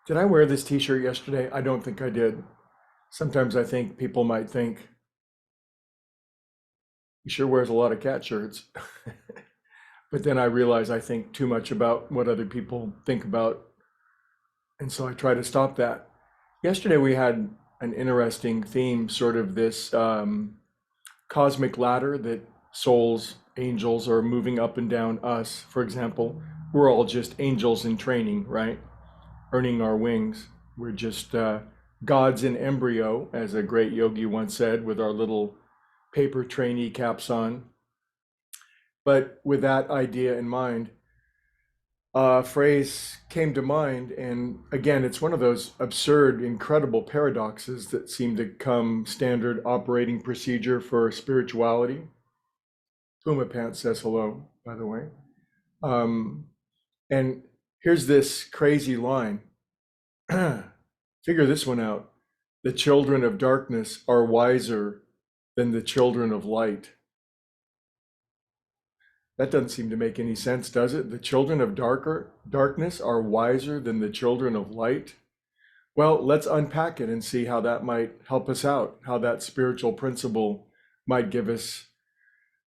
Did I wear this t-shirt yesterday? I don't think I did. Sometimes I think people might think he sure wears a lot of cat shirts. But then I realize I think too much about what other people think about, and so I try to stop that. Yesterday we had an interesting theme, sort of this cosmic ladder that souls, angels are moving up and down us. For example, we're all just angels in training, right? Earning our wings. We're just gods in embryo, as a great yogi once said, with our little paper trainee caps on. But with that idea in mind, a phrase came to mind, and again, it's one of those absurd, incredible paradoxes that seem to come standard operating procedure for spirituality. Puma Pants says hello, by the way. And here's this crazy line. Figure this one out. The children of darkness are wiser than the children of light. That doesn't seem to make any sense, does it? The children of darkness are wiser than the children of light. Well, let's unpack it and see how that might help us out, how that spiritual principle might give us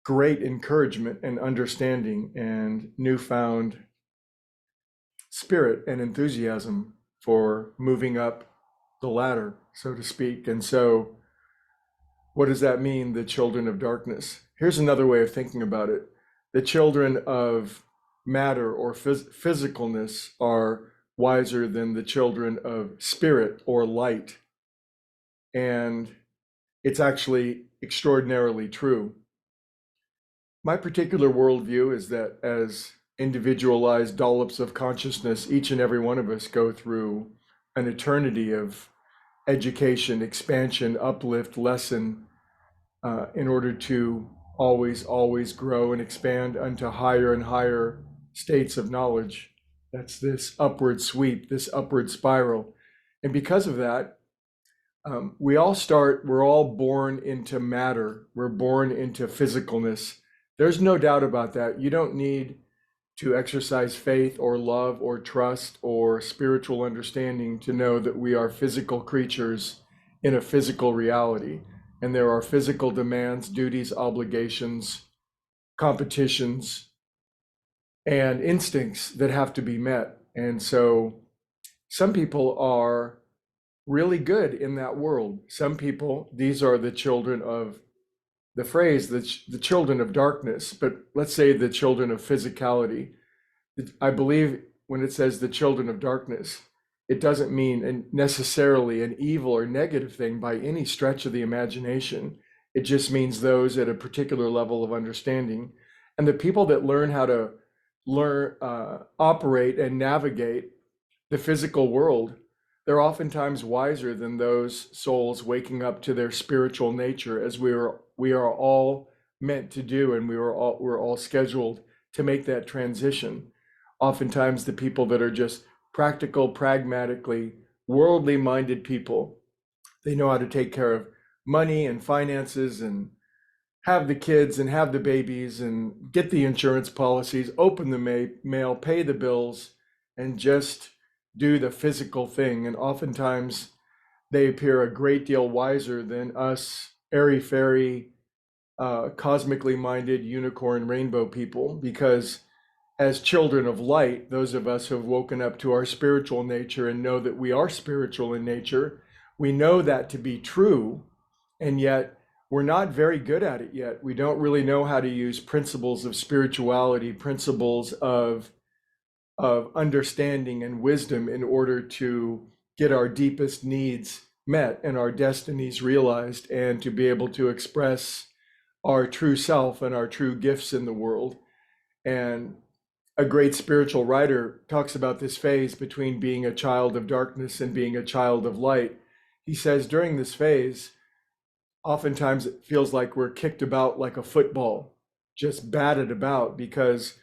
great encouragement and understanding and newfound spirit and enthusiasm for moving up the ladder, so to speak. And so, what does that mean, the children of darkness? Here's another way of thinking about it. The children of matter or physicalness are wiser than the children of spirit or light. And it's actually extraordinarily true. My particular worldview is that as individualized dollops of consciousness, each and every one of us go through an eternity of education, expansion, uplift, lesson, in order to always grow and expand unto higher and higher states of knowledge. That's this upward sweep, this upward spiral. And because of that, we're all born into matter. We're born into physicalness. There's no doubt about that. You don't need to exercise faith or love or trust or spiritual understanding to know that we are physical creatures in a physical reality. And there are physical demands, duties, obligations, competitions, and instincts that have to be met. And so some people are really good in that world. Some people, these are the children of the phrase, the children of darkness, but let's say the children of physicality. I believe when it says the children of darkness, it doesn't mean necessarily an evil or negative thing by any stretch of the imagination. It just means those at a particular level of understanding. And the people that learn how to operate and navigate the physical world, they're oftentimes wiser than those souls waking up to their spiritual nature, as we are all meant to do, and we're all scheduled to make that transition. Oftentimes the people that are just practical, pragmatically, worldly minded people, they know how to take care of money and finances and have the kids and have the babies and get the insurance policies, open the mail, pay the bills, and just do the physical thing. And oftentimes they appear a great deal wiser than us airy-fairy, cosmically minded unicorn rainbow people, because as children of light, those of us who have woken up to our spiritual nature and know that we are spiritual in nature, we know that to be true, and yet we're not very good at it yet. We don't really know how to use principles of spirituality, principles of understanding and wisdom in order to get our deepest needs met and our destinies realized, and to be able to express our true self and our true gifts in the world. And a great spiritual writer talks about this phase between being a child of darkness and being a child of light. He says during this phase, oftentimes it feels like we're kicked about like a football, just batted about, because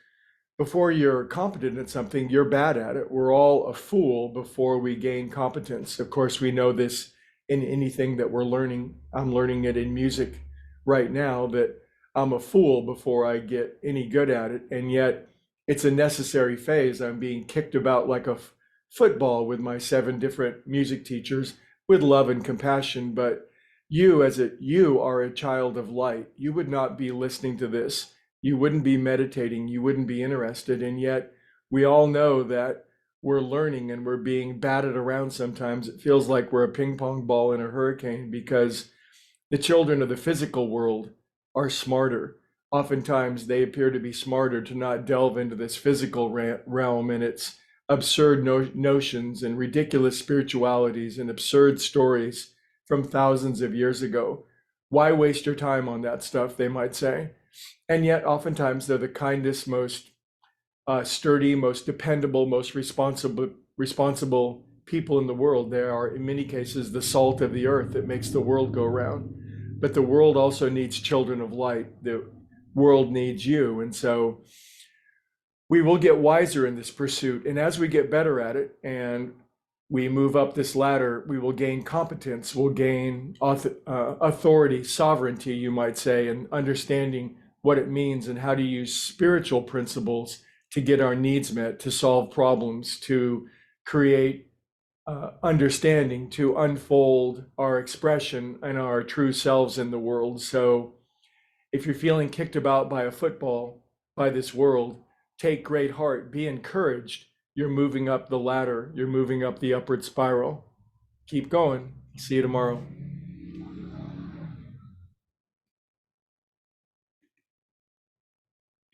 before you're competent at something, you're bad at it. We're all a fool before we gain competence. Of course, we know this in anything that we're learning. I'm learning it in music right now, that I'm a fool before I get any good at it. And yet it's a necessary phase. I'm being kicked about like football with my 7 different music teachers with love and compassion. But you are a child of light. You would not be listening to this. You wouldn't be meditating. You wouldn't be interested. And yet we all know that we're learning and we're being batted around sometimes. It feels like we're a ping pong ball in a hurricane because the children of the physical world are smarter. Oftentimes, they appear to be smarter to not delve into this physical realm and its absurd notions and ridiculous spiritualities and absurd stories from thousands of years ago. Why waste your time on that stuff, they might say. And yet, oftentimes, they're the kindest, most sturdy, most dependable, most responsible people in the world. They are, in many cases, the salt of the earth that makes the world go round. But the world also needs children of light. The world needs you. And so we will get wiser in this pursuit. And as we get better at it and we move up this ladder, we will gain competence, we'll gain authority, sovereignty, you might say, and understanding what it means and how to use spiritual principles to get our needs met, to solve problems, to create understanding, to unfold our expression and our true selves in the world. So if you're feeling kicked about by a football, by this world, take great heart, be encouraged. You're moving up the ladder, you're moving up the upward spiral. Keep going. See you tomorrow.